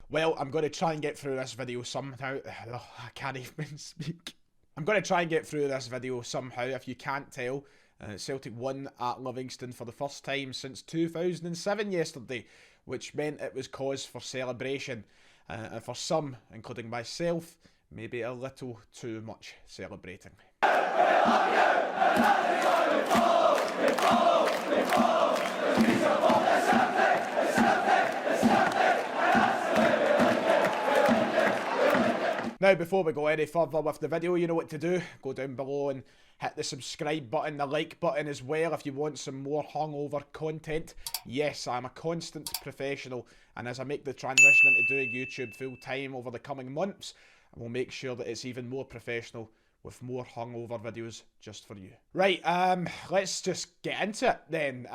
Well, I'm going to try and get through this video somehow. Oh, I can't even speak. I'm going to try and get through this video somehow. If you can't tell, Celtic won at Livingston for the first time since 2007 yesterday, which meant it was cause for celebration. And for some, including myself, maybe a little too much celebrating. Now, before we go any further with the video, you know what to do. Go down below and hit the subscribe button, the like button as well if you want some more hungover content. Yes, I'm a constant professional, and as I make the transition into doing YouTube full time over the coming months, I will make sure that it's even more professional with more hungover videos just for you. Right, let's just get into it then.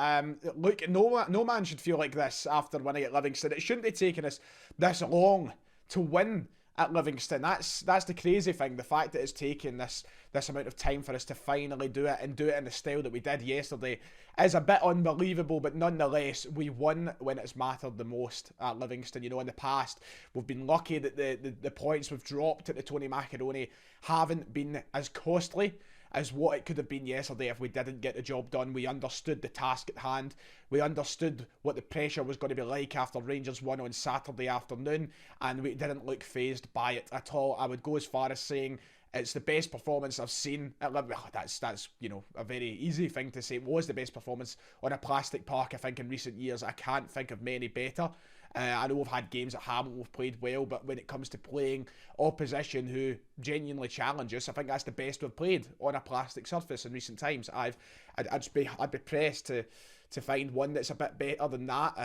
Look, no man should feel like this after winning at Livingston. It shouldn't have taken us this long to win at Livingston. That's the crazy thing. The fact that it's taken this amount of time for us to finally do it and do it in the style that we did yesterday is a bit unbelievable, but nonetheless, we won when it's mattered the most at Livingston. You know, in the past, we've been lucky that the points we've dropped at the Tony Macaroni haven't been as costly as what it could have been yesterday if we didn't get the job done. We understood the task at hand. We understood what the pressure was going to be like after Rangers won on Saturday afternoon, and we didn't look fazed by it at all. I would go as far as saying it's the best performance I've seen at Liverpool. Oh, that's you know, a very easy thing to say. It was the best performance on a plastic park, I think, in recent years. I can't think of many better. I know we've had games at Hamilton we've played well, but when it comes to playing opposition who genuinely challenge us, I think that's the best we've played on a plastic surface in recent times. I'd be pressed to find one that's a bit better than that.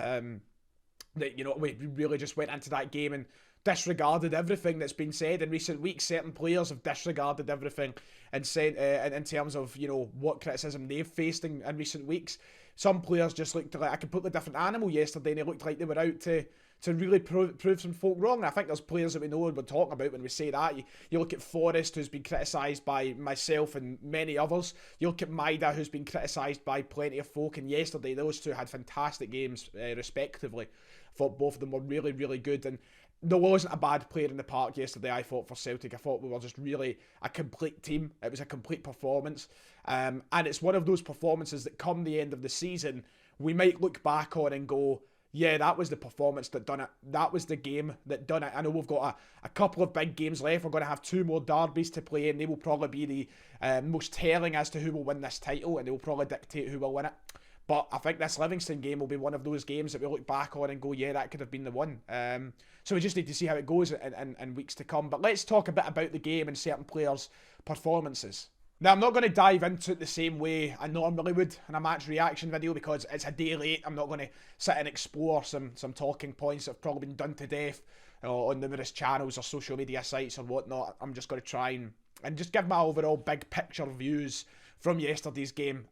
That, you know, we really just went into that game and disregarded everything that's been said in recent weeks. Certain players have disregarded everything and said in terms of, you know, what criticism they've faced in recent weeks. Some players just looked like a completely different animal yesterday, and they looked like they were out to really prove some folk wrong. And I think there's players that we know we're talking about when we say that. You look at Forrest, who's been criticised by myself and many others. You look at Maida, who's been criticised by plenty of folk. And yesterday, those two had fantastic games, respectively. I thought both of them were really, really good. And there wasn't a bad player in the park yesterday, I thought, for Celtic. I thought we were just really a complete team. It was a complete performance. And it's one of those performances that come the end of the season, we might look back on and go, yeah, that was the performance that done it. That was the game that done it. I know we've got a couple of big games left. We're going to have 2 more derbies to play, and they will probably be the most telling as to who will win this title, and they will probably dictate who will win it. But I think this Livingston game will be one of those games that we look back on and go, yeah, that could have been the one. So we just need to see how it goes in weeks to come. But let's talk a bit about the game and certain players' performances. Now, I'm not going to dive into it the same way I normally would in a match reaction video because it's a day late. I'm not going to sit and explore some talking points that have probably been done to death on numerous channels or social media sites or whatnot. I'm just going to try and just give my overall big picture views from yesterday's game.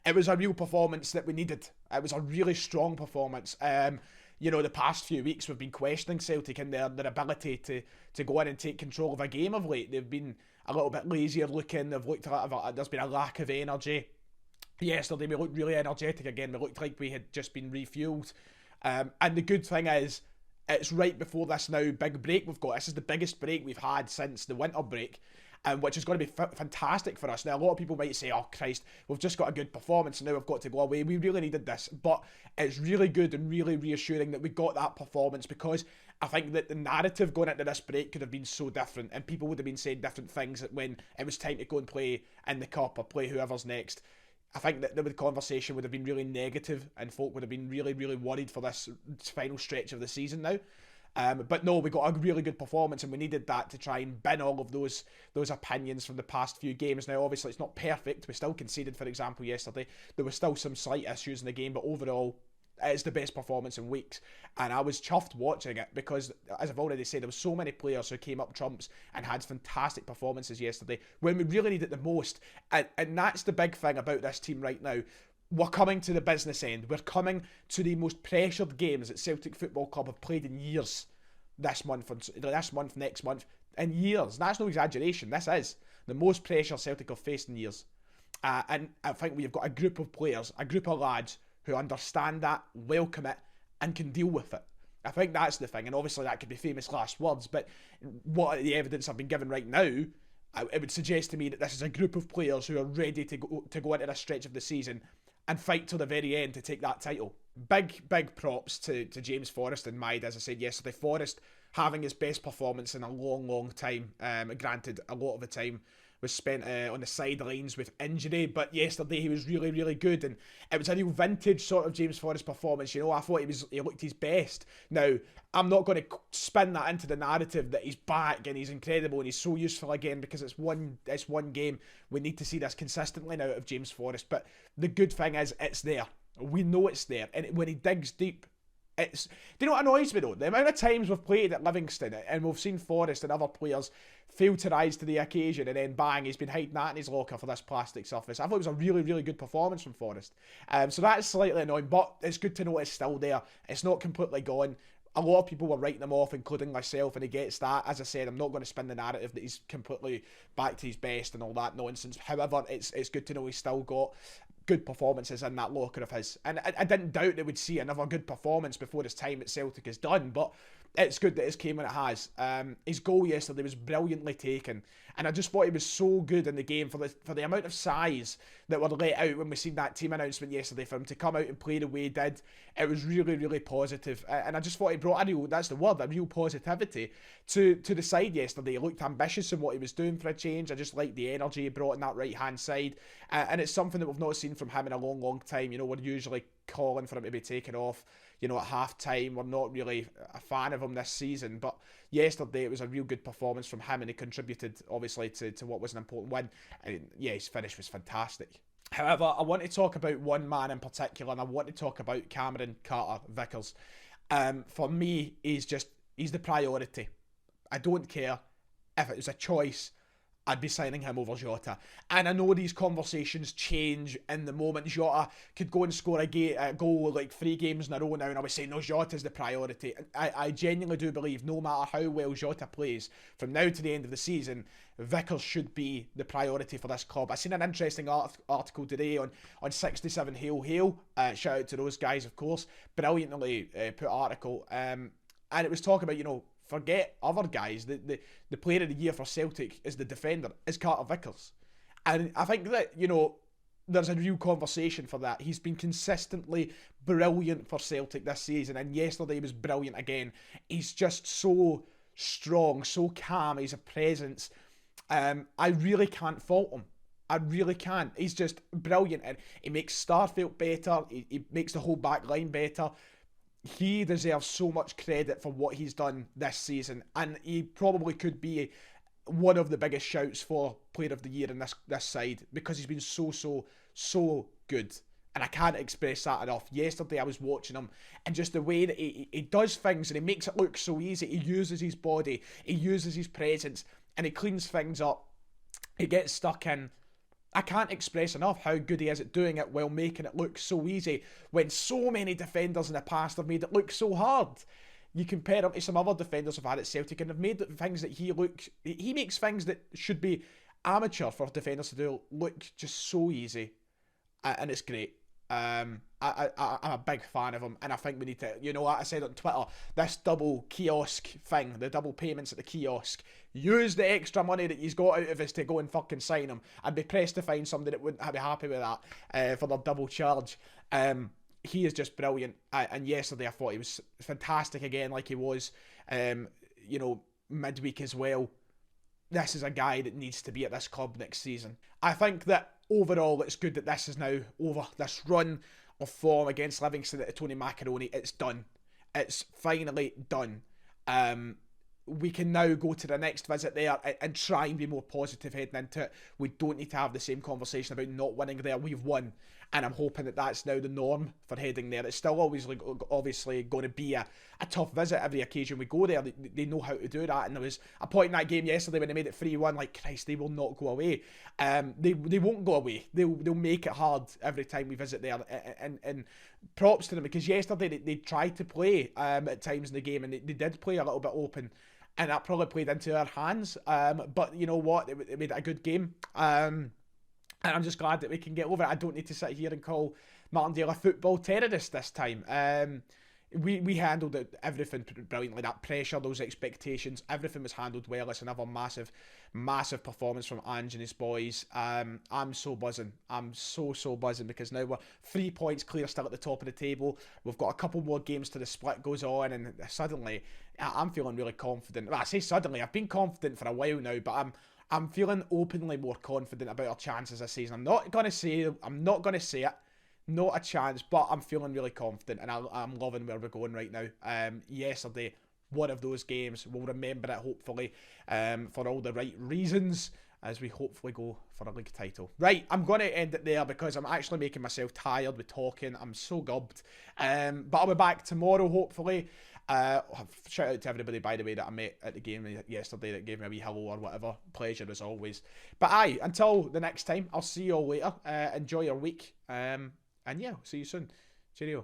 It was a real performance that we needed. It was a really strong performance. You know, the past few weeks we've been questioning Celtic and their ability to go in and take control of a game of late. They've been a little bit lazier looking. They've looked like there's been a lack of energy. Yesterday we looked really energetic again. We looked like we had just been refueled. And the good thing is, it's right before this now big break we've got. This is the biggest break we've had since the winter break. Which is going to be fantastic for us. Now, a lot of people might say, oh, Christ, we've just got a good performance and now we've got to go away. We really needed this. But it's really good and really reassuring that we got that performance, because I think that the narrative going into this break could have been so different, and people would have been saying different things when it was time to go and play in the Cup or play whoever's next. I think that the conversation would have been really negative and folk would have been really, really worried for this final stretch of the season now. But no, we got a really good performance, and we needed that to try and bin all of those opinions from the past few games. Now, obviously, it's not perfect. We still conceded, for example, yesterday. There were still some slight issues in the game, but overall, it's the best performance in weeks. And I was chuffed watching it because, as I've already said, there were so many players who came up trumps and had fantastic performances yesterday when we really need it the most. And that's the big thing about this team right now. We're coming to the business end. We're coming to the most pressured games that Celtic Football Club have played in years. This month, next month, in years. That's no exaggeration. This is the most pressure Celtic have faced in years. And I think we've got a group of players, a group of lads who understand that, welcome it, and can deal with it. I think that's the thing, and obviously that could be famous last words, but what the evidence I've been given right now, it would suggest to me that this is a group of players who are ready to go into this stretch of the season and fight till the very end to take that title. Big props to James Forrest and Maid, as I said yesterday. Forrest having his best performance in a long time. Granted, a lot of the time was spent on the sidelines with injury, but yesterday he was really good, and it was a real vintage sort of James Forrest performance. I thought he looked his best. Now, I'm not going to spin that into the narrative that he's back and he's incredible and he's so useful again, because it's one game. We need to see this consistently now out of James Forrest, but the good thing is it's there. We know it's there, and when he digs deep, do you know what annoys me though? The amount of times we've played at Livingston and we've seen Forrest and other players fail to rise to the occasion, and then bang, he's been hiding that in his locker for this plastic surface. I thought it was a really good performance from Forrest. So that's slightly annoying, but it's good to know it's still there. It's not completely gone. A lot of people were writing him off, including myself, and he gets that. As I said, I'm not going to spin the narrative that he's completely back to his best and all that nonsense. However, it's good to know he's still got good performances in that locker of his. And I didn't doubt they would see another good performance before his time at Celtic is done, but it's good that it's came when it has. His goal yesterday was brilliantly taken, and I just thought he was so good in the game for the amount of size that were let out when we seen that team announcement yesterday. For him to come out and play the way he did, it was really positive, and I just thought he brought a real positivity to the side yesterday. He looked ambitious in what he was doing for a change. I just liked the energy he brought in that right hand side, and it's something that we've not seen from him in a long time. We're usually calling for him to be taken off at half time. We're not really a fan of him this season, but yesterday it was a real good performance from him, and he contributed obviously to what was an important win. And his finish was fantastic. However, I want to talk about one man in particular, and I want to talk about Cameron Carter-Vickers. For me, he's the priority. I don't care if it was a choice. I'd be signing him over Jota. And I know these conversations change in the moment. Jota could go and score a goal like 3 games in a row now, and I would say, no, Jota's the priority. I genuinely do believe no matter how well Jota plays, from now to the end of the season, Vickers should be the priority for this club. I seen an interesting article today on 67 Hail. Shout out to those guys, of course. Brilliantly put article. And it was talking about, forget other guys. The player of the year for Celtic is the defender, is Carter Vickers. And I think that, there's a real conversation for that. He's been consistently brilliant for Celtic this season, and yesterday he was brilliant again. He's just so strong, so calm. He's a presence. I really can't fault him. I really can't. He's just brilliant, and he makes Starfelt better. He makes the whole back line better. He deserves so much credit for what he's done this season, and he probably could be one of the biggest shouts for Player of the Year in this side, because he's been so good, and I can't express that enough. Yesterday I was watching him, and just the way that he does things, and he makes it look so easy. He uses his body, he uses his presence, and he cleans things up. He gets stuck in. I can't express enough how good he is at doing it while making it look so easy, when so many defenders in the past have made it look so hard. You compare him to some other defenders I've had at Celtic, and have made things that he makes things that should be amateur for defenders to do look just so easy, and it's great. I'm a big fan of him, and I think we need to, what I said on Twitter, this double kiosk thing, the double payments at the kiosk, use the extra money that he's got out of us to go and fucking sign him. I'd be pressed to find somebody that wouldn't be happy with that for their double charge. He is just brilliant, and yesterday I thought he was fantastic again, like he was midweek as well. This is a guy that needs to be at this club next season. I think that overall it's good that this is now over. This run of form against Livingston at Tony Macaroni, it's done. It's finally done. We can now go to the next visit there and try and be more positive heading into it. We don't need to have the same conversation about not winning there. We've won, and I'm hoping that that's now the norm for heading there. It's still always obviously going to be a tough visit every occasion we go there. They know how to do that, and there was a point in that game yesterday when they made it 3-1, like, Christ, they will not go away. They won't go away. They'll make it hard every time we visit there, and props to them, because yesterday they tried to play at times in the game, and they did play a little bit open, and that probably played into our hands. But you know what? It made it a good game. And I'm just glad that we can get over it. I don't need to sit here and call Martindale a football terrorist this time. we handled everything brilliantly. That pressure, those expectations, everything was handled well. It's another massive performance from Ange and his boys. I'm so buzzing. I'm so buzzing because now we're 3 points clear, still at the top of the table. We've got a couple more games to the split goes on, and suddenly I'm feeling really confident. Well, I say suddenly, I've been confident for a while now, but I'm feeling openly more confident about our chances this season. I'm not gonna say it. Not a chance, but I'm feeling really confident, and I'm loving where we're going right now. Yesterday, one of those games, we'll remember it hopefully for all the right reasons as we hopefully go for a league title. Right, I'm going to end it there because I'm actually making myself tired with talking. I'm so gubbed. But I'll be back tomorrow hopefully. Shout out to everybody, by the way, that I met at the game yesterday that gave me a wee hello or whatever. Pleasure as always. But aye, until the next time, I'll see you all later. Enjoy your week. And yeah, see you soon. Cheerio.